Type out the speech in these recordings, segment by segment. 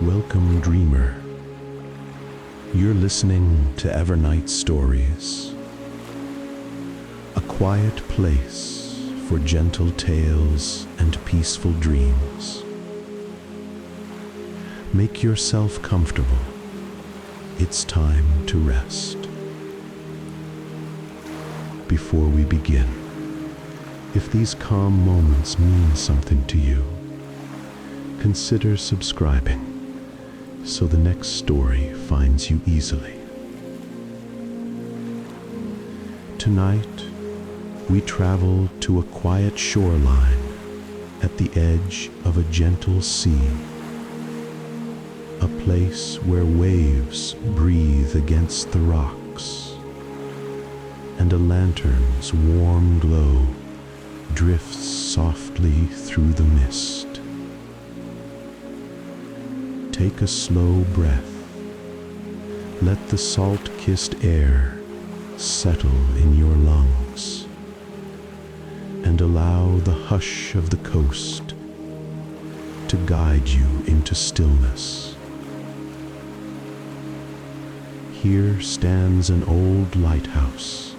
Welcome, dreamer. You're listening to Evernight Stories, a quiet place for gentle tales and peaceful dreams. Make yourself comfortable. It's time to rest. Before we begin, if these calm moments mean something to you, consider subscribing so the next story finds you easily. Tonight, we travel to a quiet shoreline at the edge of a gentle sea, a place where waves breathe against the rocks, and a lantern's warm glow drifts softly through the mist. Take a slow breath. Let the salt-kissed air settle in your lungs, and allow the hush of the coast to guide you into stillness. Here stands an old lighthouse,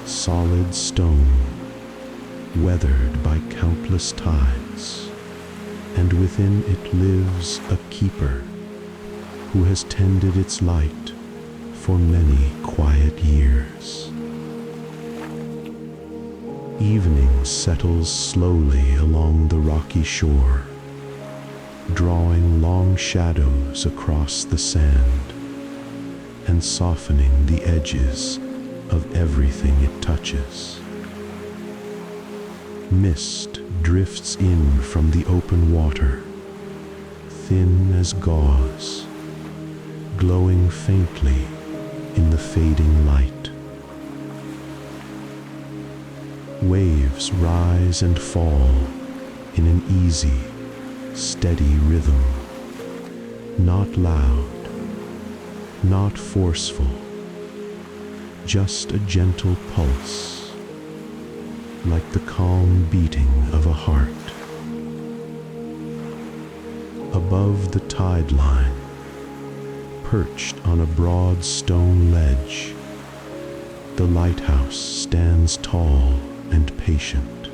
solid stone, weathered by countless tides, and within it lives a keeper who has tended its light for many quiet years. Evening settles slowly along the rocky shore, drawing long shadows across the sand and softening the edges of everything it touches. Mist drifts in from the open water, thin as gauze, glowing faintly in the fading light. Waves rise and fall in an easy, steady rhythm, not loud, not forceful, just a gentle pulse, like the calm beating of a heart. Above the tide line, perched on a broad stone ledge, the lighthouse stands tall and patient.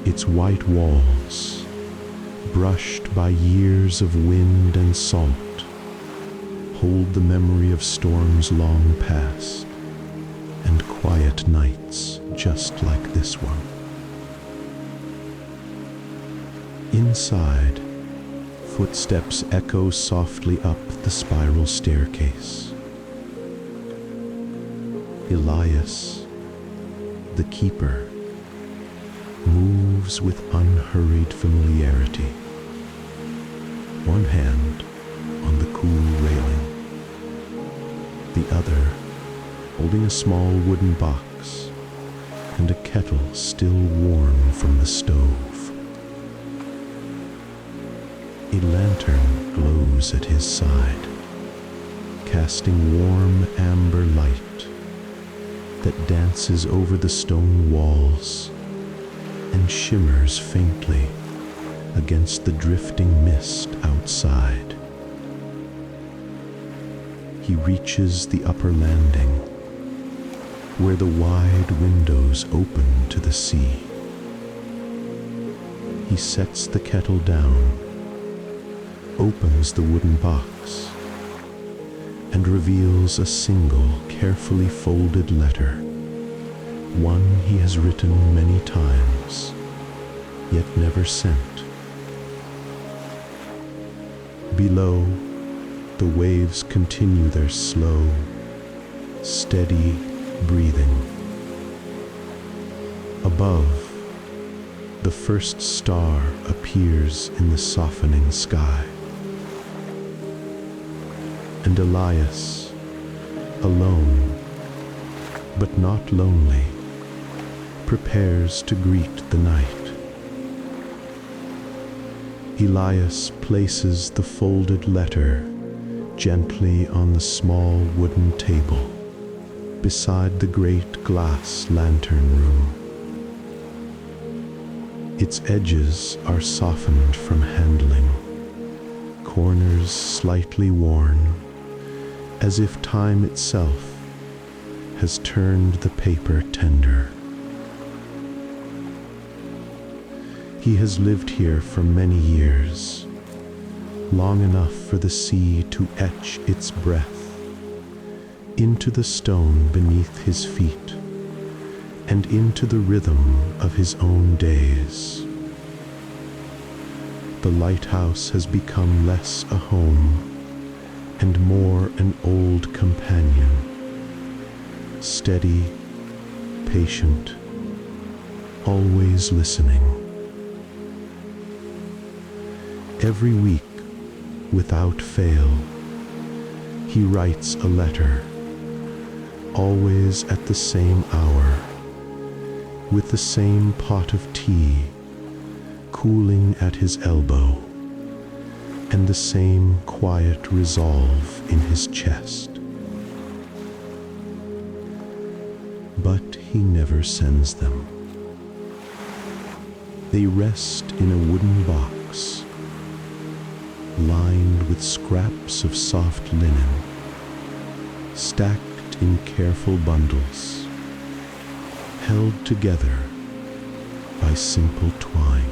Its white walls, brushed by years of wind and salt, hold the memory of storms long past and quiet nights just like this one. Inside, footsteps echo softly up the spiral staircase. Elias, the keeper, moves with unhurried familiarity, one hand on the cool railing, the other holding a small wooden box and a kettle still warm from the stove. A lantern glows at his side, casting warm amber light that dances over the stone walls and shimmers faintly against the drifting mist outside. He reaches the upper landing, where the wide windows open to the sea. He sets the kettle down, opens the wooden box, and reveals a single carefully folded letter, one he has written many times, yet never sent. Below, the waves continue their slow, steady breathing. Above, the first star appears in the softening sky. And Elias, alone, but not lonely, prepares to greet the night. Elias places the folded letter gently on the small wooden table beside the great glass lantern room. Its edges are softened from handling, corners slightly worn, as if time itself has turned the paper tender. He has lived here for many years, long enough for the sea to etch its breath into the stone beneath his feet and into the rhythm of his own days. The lighthouse has become less a home and more an old companion, steady, patient, always listening. Every week, without fail, he writes a letter, always at the same hour, with the same pot of tea cooling at his elbow, and the same quiet resolve in his chest. But he never sends them. They rest in a wooden box, lined with scraps of soft linen, stacked in careful bundles, held together by simple twine.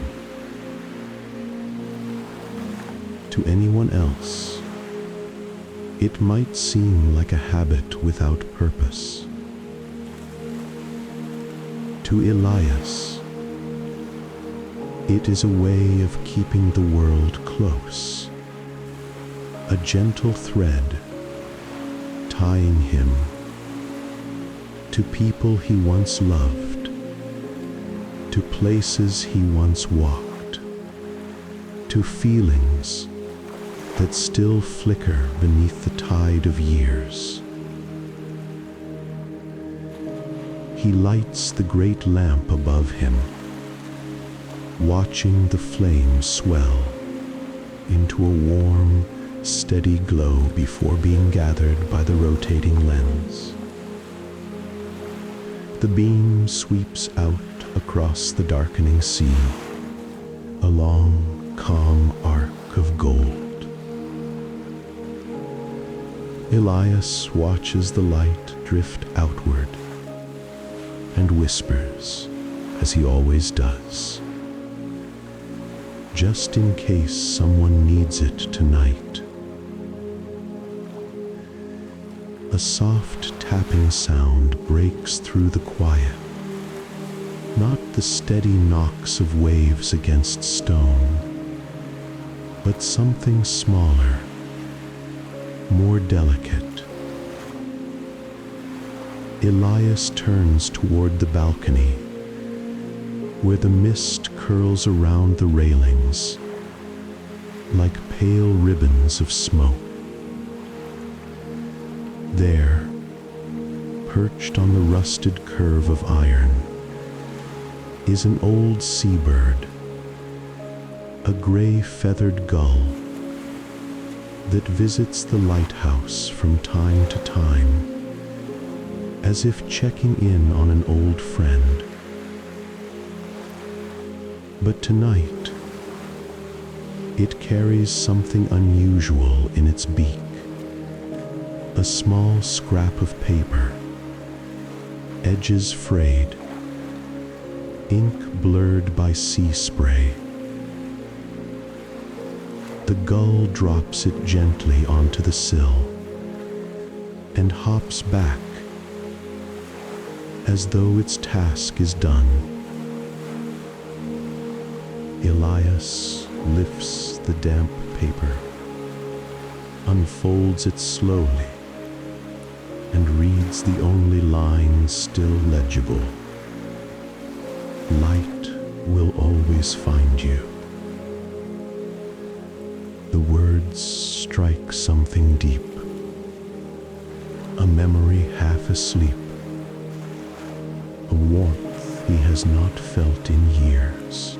To anyone else, it might seem like a habit without purpose. To Elias, it is a way of keeping the world close, a gentle thread tying him to people he once loved, to places he once walked, to feelings that still flicker beneath the tide of years. He lights the great lamp above him, watching the flames swell into a warm, steady glow before being gathered by the rotating lens. The beam sweeps out across the darkening sea, a long, calm arc of gold. Elias watches the light drift outward and whispers, as he always does, just in case someone needs it tonight. A soft tapping sound breaks through the quiet, not the steady knocks of waves against stone, but something smaller, more delicate. Elias turns toward the balcony, where the mist curls around the railings like pale ribbons of smoke. There, perched on the rusted curve of iron, is an old seabird, a gray feathered gull that visits the lighthouse from time to time, as if checking in on an old friend. But tonight, it carries something unusual in its beak, a small scrap of paper, edges frayed, ink blurred by sea spray. The gull drops it gently onto the sill and hops back as though its task is done. Elias lifts the damp paper, unfolds it slowly, and reads the only line still legible. Light will always find you. The words strike something deep, a memory half asleep, a warmth he has not felt in years.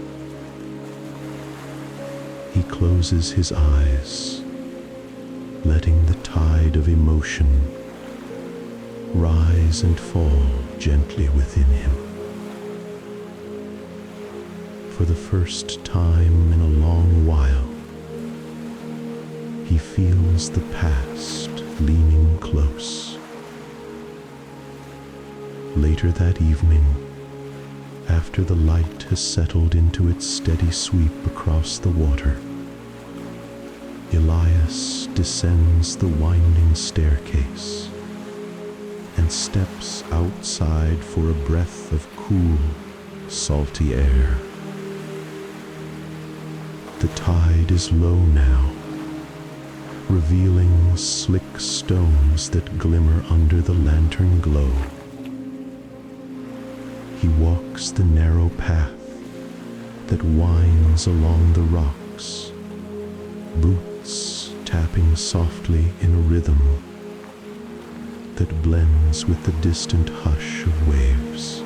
He closes his eyes, letting the tide of emotion rise and fall gently within him. For the first time in a long while, he feels the past leaning close. Later that evening, after the light has settled into its steady sweep across the water, Elias descends the winding staircase and steps outside for a breath of cool, salty air. The tide is low now, revealing slick stones that glimmer under the lantern glow. He walks the narrow path that winds along the rocks, boots tapping softly in a rhythm that blends with the distant hush of waves.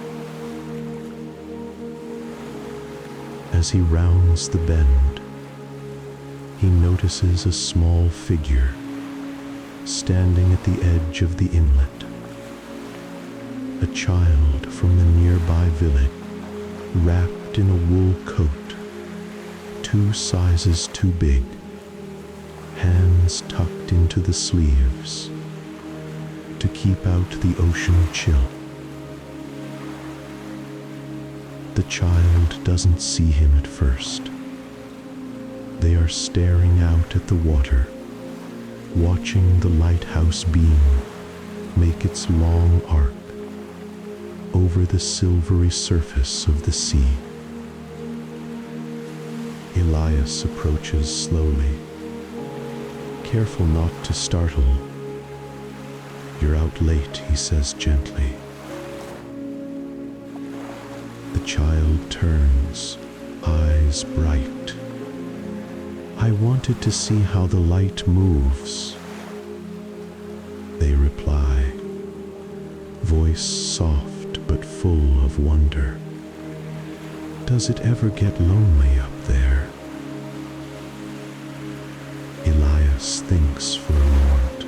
As he rounds the bend, he notices a small figure standing at the edge of the inlet. A child from the nearby village, wrapped in a wool coat, 2 sizes too big, hands tucked into the sleeves to keep out the ocean chill. The child doesn't see him at first. They are staring out at the water, watching the lighthouse beam make its long arc over the silvery surface of the sea. Elias approaches slowly, careful not to startle. "You're out late," he says gently. The child turns, eyes bright. "I wanted to see how the light moves," they reply, voice soft but full of wonder. "Does it ever get lonely up there?" Elias thinks for a moment,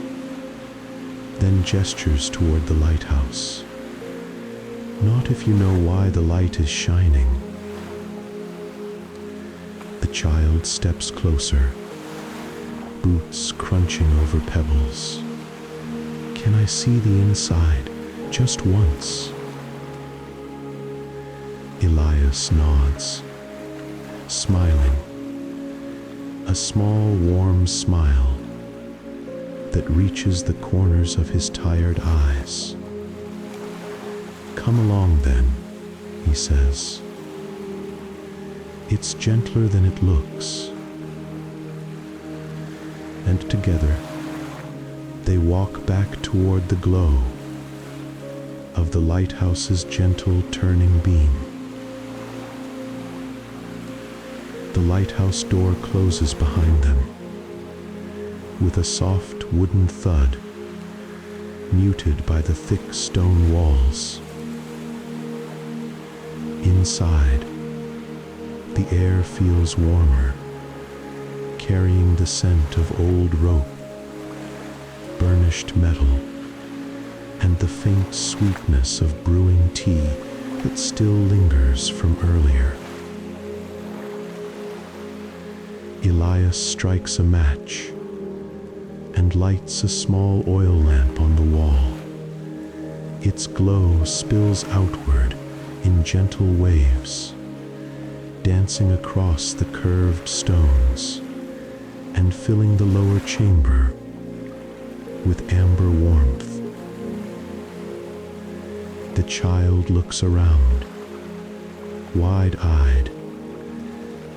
then gestures toward the lighthouse. "Not if you know why the light is shining." The child steps closer, boots crunching over pebbles. "Can I see the inside, just once?" Elias nods, smiling, a small warm smile that reaches the corners of his tired eyes. "Come along then," he says. "It's gentler than it looks." And together, they walk back toward the glow of the lighthouse's gentle turning beam. The lighthouse door closes behind them with a soft wooden thud, muted by the thick stone walls. Inside, the air feels warmer, carrying the scent of old rope, burnished metal, and the faint sweetness of brewing tea that still lingers from earlier. Elias strikes a match and lights a small oil lamp on the wall. Its glow spills outward in gentle waves, dancing across the curved stones and filling the lower chamber with amber warmth. The child looks around, wide-eyed,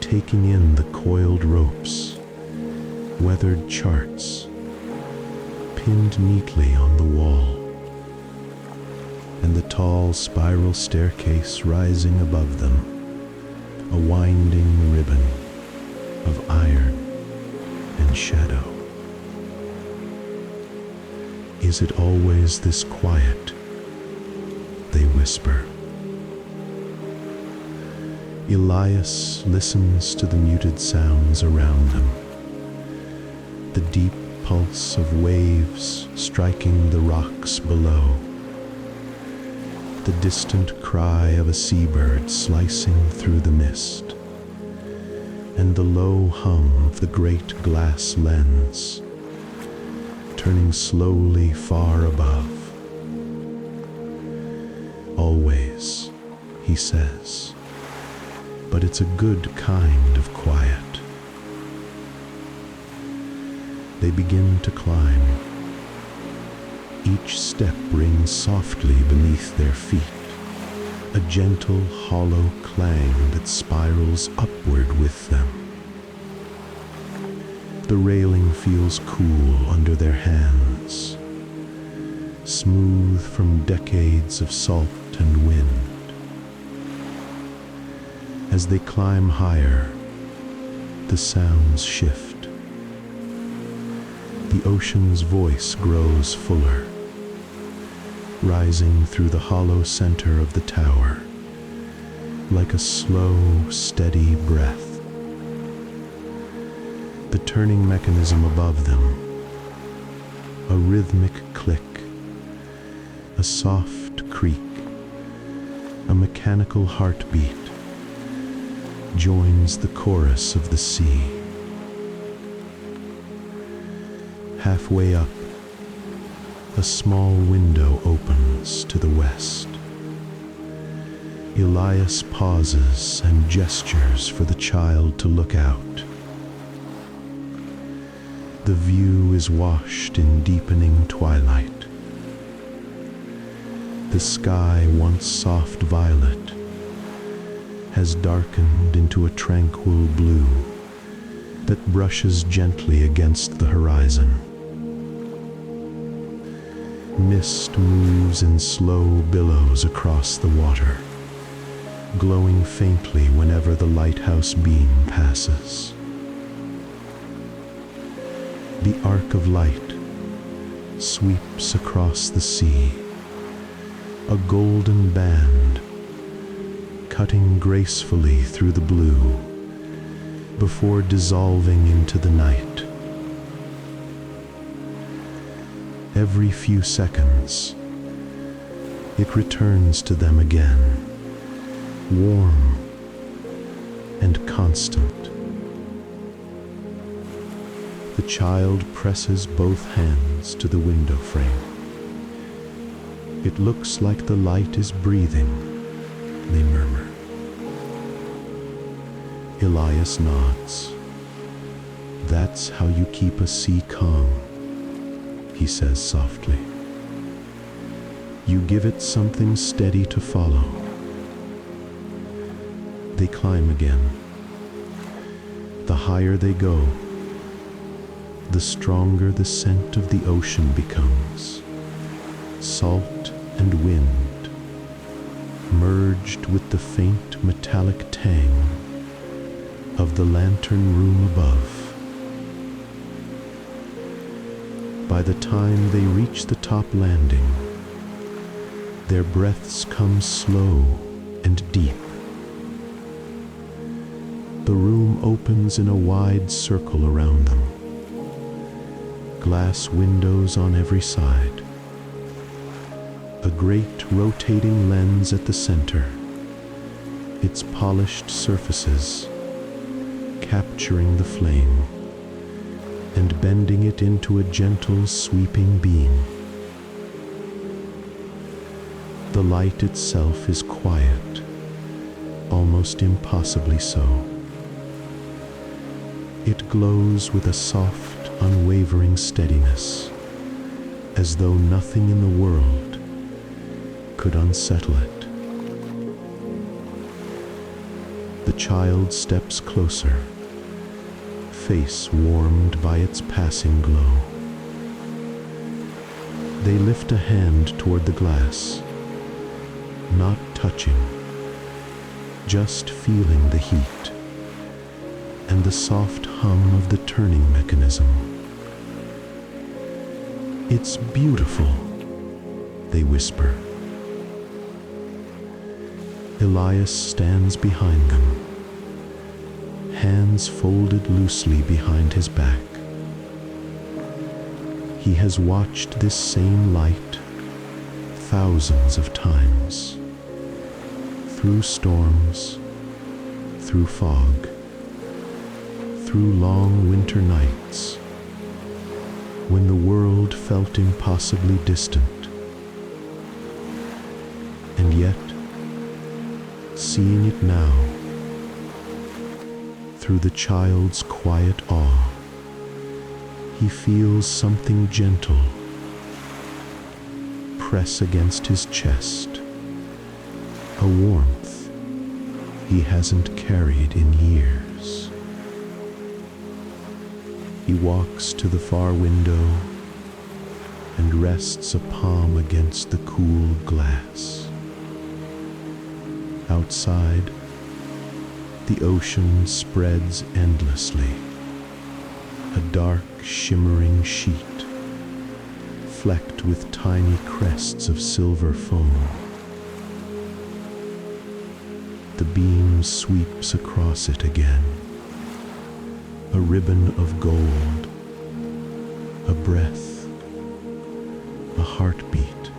taking in the coiled ropes, weathered charts, pinned neatly on the wall, and the tall spiral staircase rising above them, a winding ribbon of iron and shadow. "Is it always this quiet?" they whisper. Elias listens to the muted sounds around them, the deep pulse of waves striking the rocks below, the distant cry of a seabird slicing through the mist. and the low hum of the great glass lens, turning slowly far above. Always, he says, but it's a good kind of quiet. They begin to climb. Each step rings softly beneath their feet, a gentle, hollow clang that spirals upward with them. The railing feels cool under their hands, smooth from decades of salt and wind. As they climb higher, the sounds shift. The ocean's voice grows fuller, rising through the hollow center of the tower, like a slow, steady breath. The turning mechanism above them, a rhythmic click, a soft creak, a mechanical heartbeat, joins the chorus of the sea. Halfway up, a small window opens to the west. Elias pauses and gestures for the child to look out. The view is washed in deepening twilight. The sky, once soft violet, has darkened into a tranquil blue that brushes gently against the horizon. Mist moves in slow billows across the water, glowing faintly whenever the lighthouse beam passes. The arc of light sweeps across the sea, a golden band cutting gracefully through the blue before dissolving into the night. Every few seconds, it returns to them again, warm and constant. The child presses both hands to the window frame. It looks like the light is breathing, they murmur. Elias nods. That's how you keep a sea calm, he says softly. You give it something steady to follow. They climb again. The higher they go, the stronger the scent of the ocean becomes. Salt and wind, merged with the faint metallic tang of the lantern room above. By the time they reach the top landing, their breaths come slow and deep. The room opens in a wide circle around them. Glass windows on every side. A great rotating lens at the center, its polished surfaces capturing the flame and bending it into a gentle sweeping beam. The light itself is quiet, almost impossibly so. It glows with a soft, unwavering steadiness, as though nothing in the world could unsettle it. The child steps closer, face warmed by its passing glow. They lift a hand toward the glass, not touching, just feeling the heat and the soft hum of the turning mechanism. It's beautiful, they whisper. Elias stands behind them, hands folded loosely behind his back. He has watched this same light thousands of times, through storms, through fog, through long winter nights, when the world felt impossibly distant, and yet, seeing it now, through the child's quiet awe, he feels something gentle press against his chest, a warmth he hasn't carried in years. He walks to the far window and rests a palm against the cool glass. Outside, the ocean spreads endlessly, a dark, shimmering sheet, flecked with tiny crests of silver foam. The beam sweeps across it again, a ribbon of gold, a breath, a heartbeat.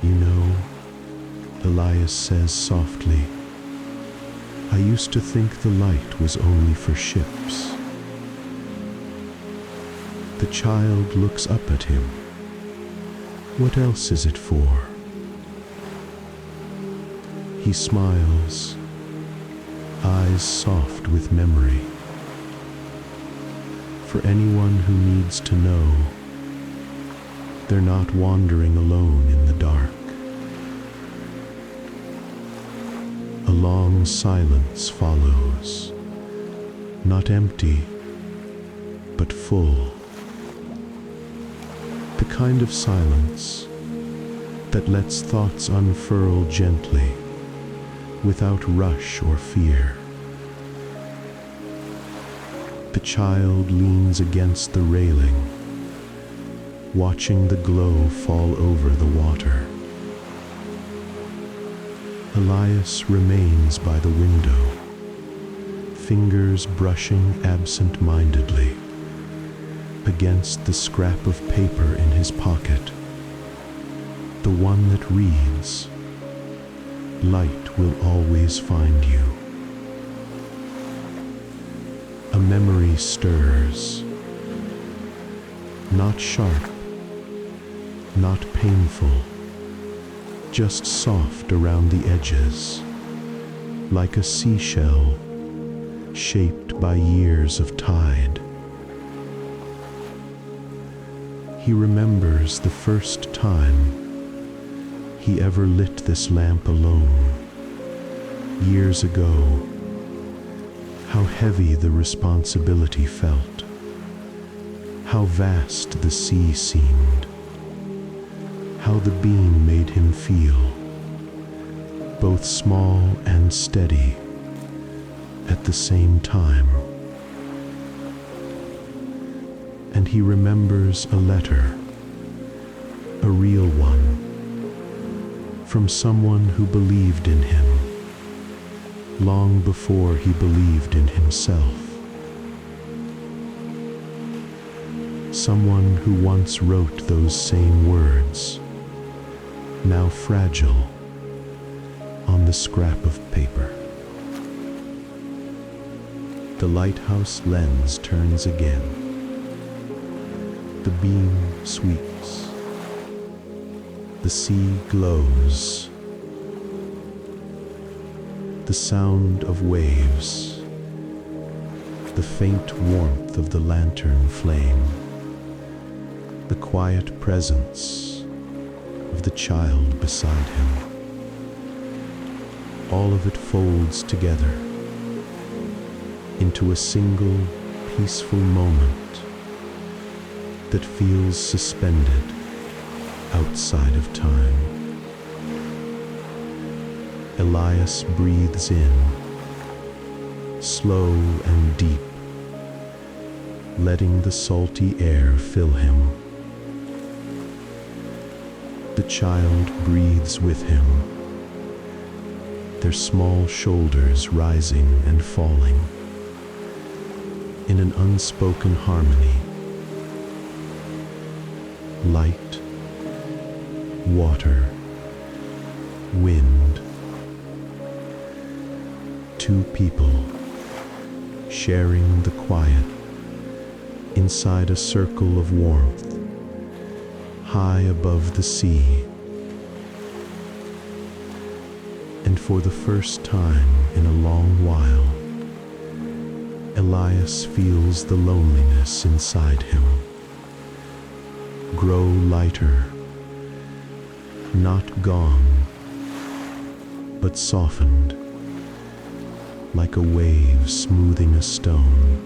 You know, Elias says softly, I used to think the light was only for ships. The child looks up at him. What else is it for? He smiles, eyes soft with memory. For anyone who needs to know, they're not wandering alone in the dark. A long silence follows, not empty, but full. The kind of silence that lets thoughts unfurl gently, without rush or fear. The child leans against the railing, watching the glow fall over the water. Elias remains by the window, fingers brushing absent-mindedly against the scrap of paper in his pocket, the one that reads, "Light will always find you." A memory stirs, not sharp, not painful, just soft around the edges, like a seashell shaped by years of tide. He remembers the first time he ever lit this lamp alone, years ago, how heavy the responsibility felt, how vast the sea seemed, how the beam made him feel, both small and steady at the same time. And he remembers a letter, a real one, from someone who believed in him, long before he believed in himself. Someone who once wrote those same words, now fragile, on the scrap of paper. The lighthouse lens turns again. The beam sweeps. The sea glows. The sound of waves. The faint warmth of the lantern flame. The quiet presence of the child beside him. All of it folds together into a single peaceful moment that feels suspended outside of time. Elias breathes in, slow and deep, letting the salty air fill him. The child breathes with him, their small shoulders rising and falling in an unspoken harmony. Light, water, wind. Two people sharing the quiet inside a circle of warmth, high above the sea. And for the first time in a long while, Elias feels the loneliness inside him grow lighter, not gone, but softened, like a wave smoothing a stone.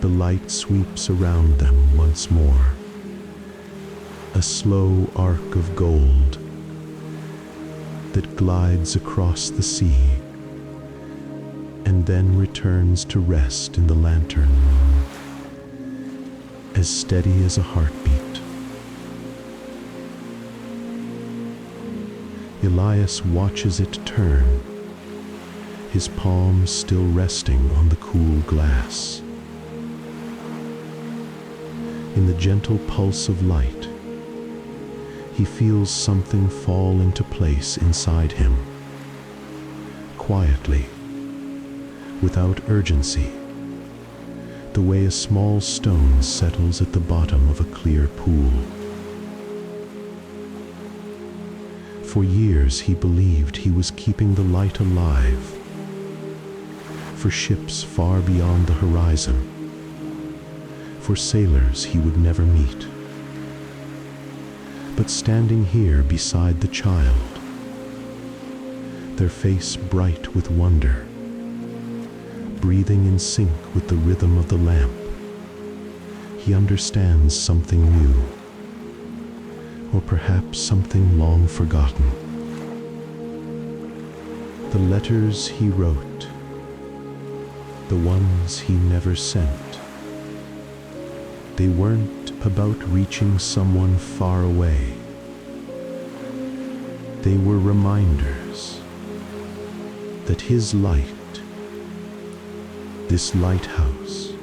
The light sweeps around them once more, a slow arc of gold that glides across the sea and then returns to rest in the lantern moon, as steady as a heartbeat. Elias watches it turn, his palms still resting on the cool glass. In the gentle pulse of light, he feels something fall into place inside him, quietly, without urgency, the way a small stone settles at the bottom of a clear pool. For years he believed he was keeping the light alive for ships far beyond the horizon, for sailors he would never meet. But standing here beside the child, their face bright with wonder, breathing in sync with the rhythm of the lamp, he understands something new, or perhaps something long forgotten. The letters he wrote, the ones he never sent, they weren't about reaching someone far away. They were reminders that his light, this lighthouse,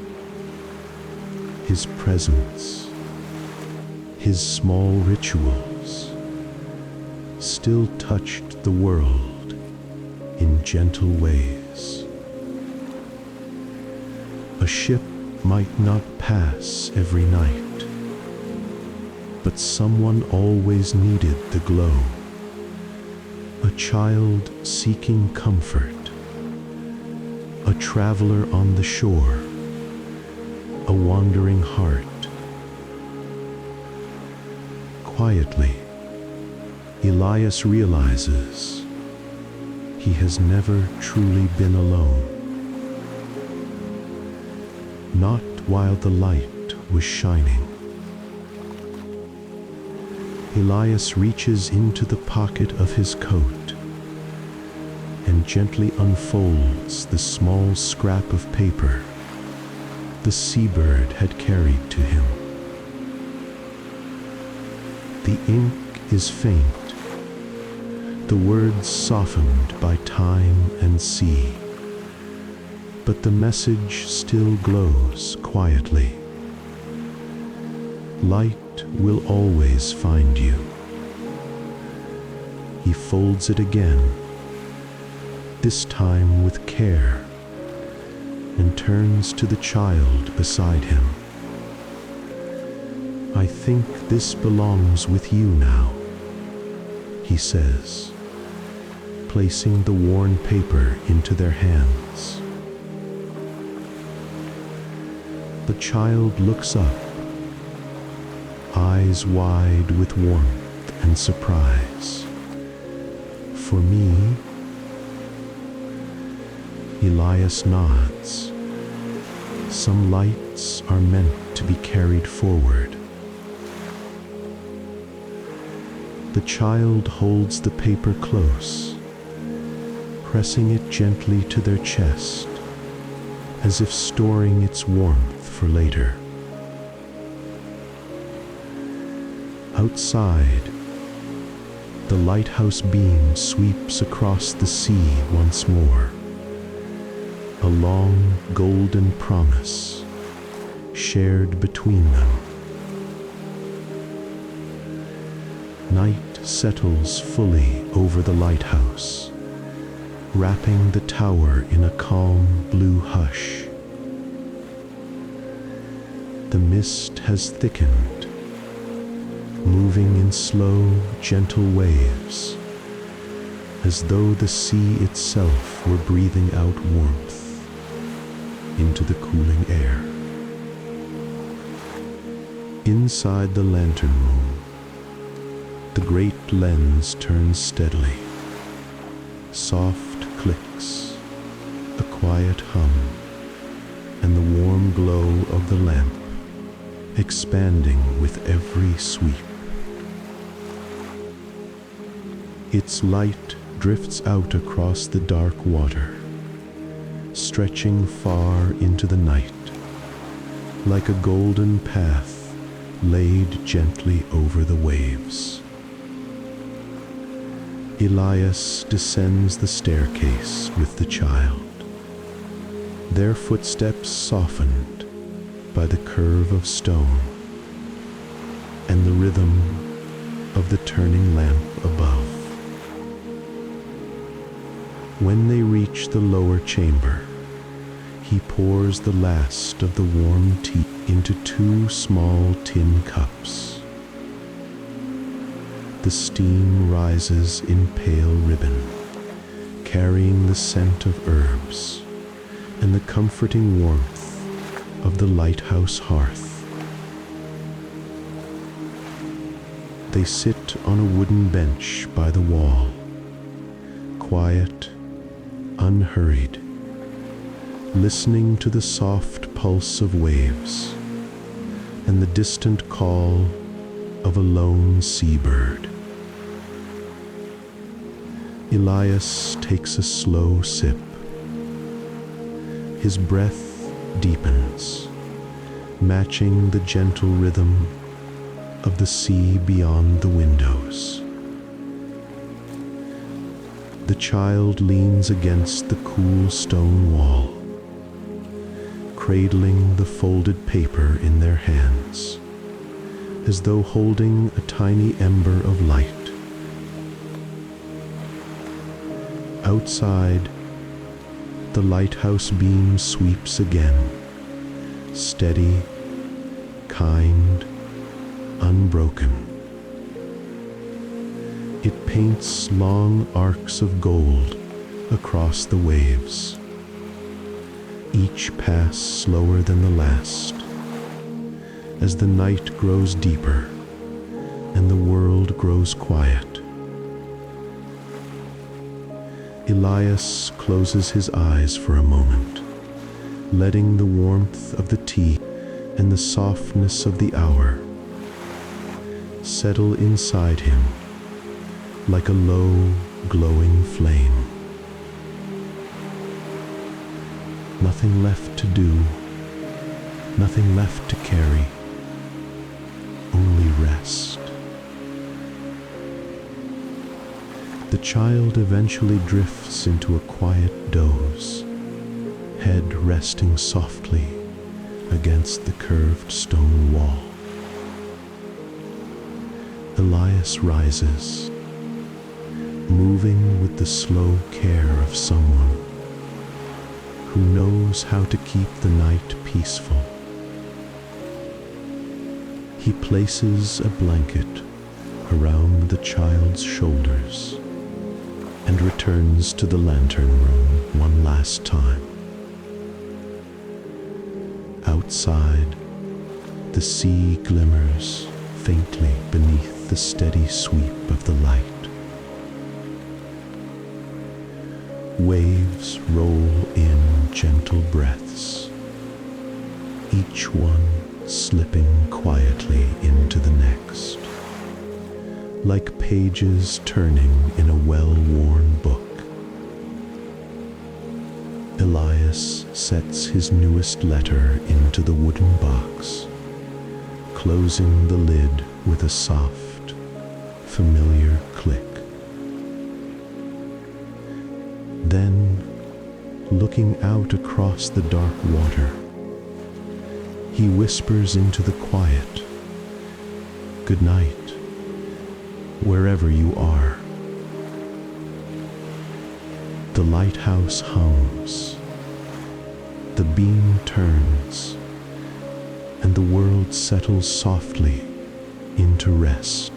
his presence, his small rituals, still touched the world in gentle ways. A ship might not pass every night, but someone always needed the glow. A child seeking comfort, a traveler on the shore, a wandering heart. Quietly, Elias realizes he has never truly been alone. Not while the light was shining. Elias reaches into the pocket of his coat and gently unfolds the small scrap of paper the seabird had carried to him. The ink is faint, the words softened by time and sea, but the message still glows quietly. Light will always find you. He folds it again, this time with care, and turns to the child beside him. I think this belongs with you now, he says, placing the worn paper into their hands. The child looks up, eyes wide with warmth and surprise. For me? Elias nods. Some lights are meant to be carried forward. The child holds the paper close, pressing it gently to their chest, as if storing its warmth for later. Outside, the lighthouse beam sweeps across the sea once more, a long golden promise shared between them. Night settles fully over the lighthouse, wrapping the tower in a calm blue hush. The mist has thickened, moving in slow, gentle waves, as though the sea itself were breathing out warmth into the cooling air. Inside the lantern room, the great lens turns steadily. Soft clicks, a quiet hum, and the warm glow of the lamp expanding with every sweep. Its light drifts out across the dark water, stretching far into the night, like a golden path laid gently over the waves. Elias descends the staircase with the child, their footsteps softened by the curve of stone and the rhythm of the turning lamp above. When they reach the lower chamber, he pours the last of the warm tea into 2 small tin cups. The steam rises in pale ribbon, carrying the scent of herbs and the comforting warmth of the lighthouse hearth. They sit on a wooden bench by the wall, quiet, unhurried, listening to the soft pulse of waves and the distant call of a lone seabird. Elias takes a slow sip. His breath deepens, matching the gentle rhythm of the sea beyond the windows. The child leans against the cool stone wall, cradling the folded paper in their hands, as though holding a tiny ember of light. Outside, the lighthouse beam sweeps again, steady, kind, unbroken. It paints long arcs of gold across the waves, each pass slower than the last, as the night grows deeper and the world grows quiet. Elias closes his eyes for a moment, letting the warmth of the tea and the softness of the hour settle inside him like a low, glowing flame. Nothing left to do, nothing left to carry, only rest. The child eventually drifts into a quiet doze, head resting softly against the curved stone wall. Elias rises, moving with the slow care of someone who knows how to keep the night peaceful. He places a blanket around the child's shoulders and returns to the lantern room one last time. Outside, the sea glimmers faintly beneath the steady sweep of the light. Waves roll in gentle breaths, each one slipping quietly into the next, like pages turning in a well-worn book. Elias sets his newest letter into the wooden box, closing the lid with a soft, familiar click. Then, looking out across the dark water, he whispers into the quiet, "Good night, wherever you are." The lighthouse hums, the beam turns, and the world settles softly into rest.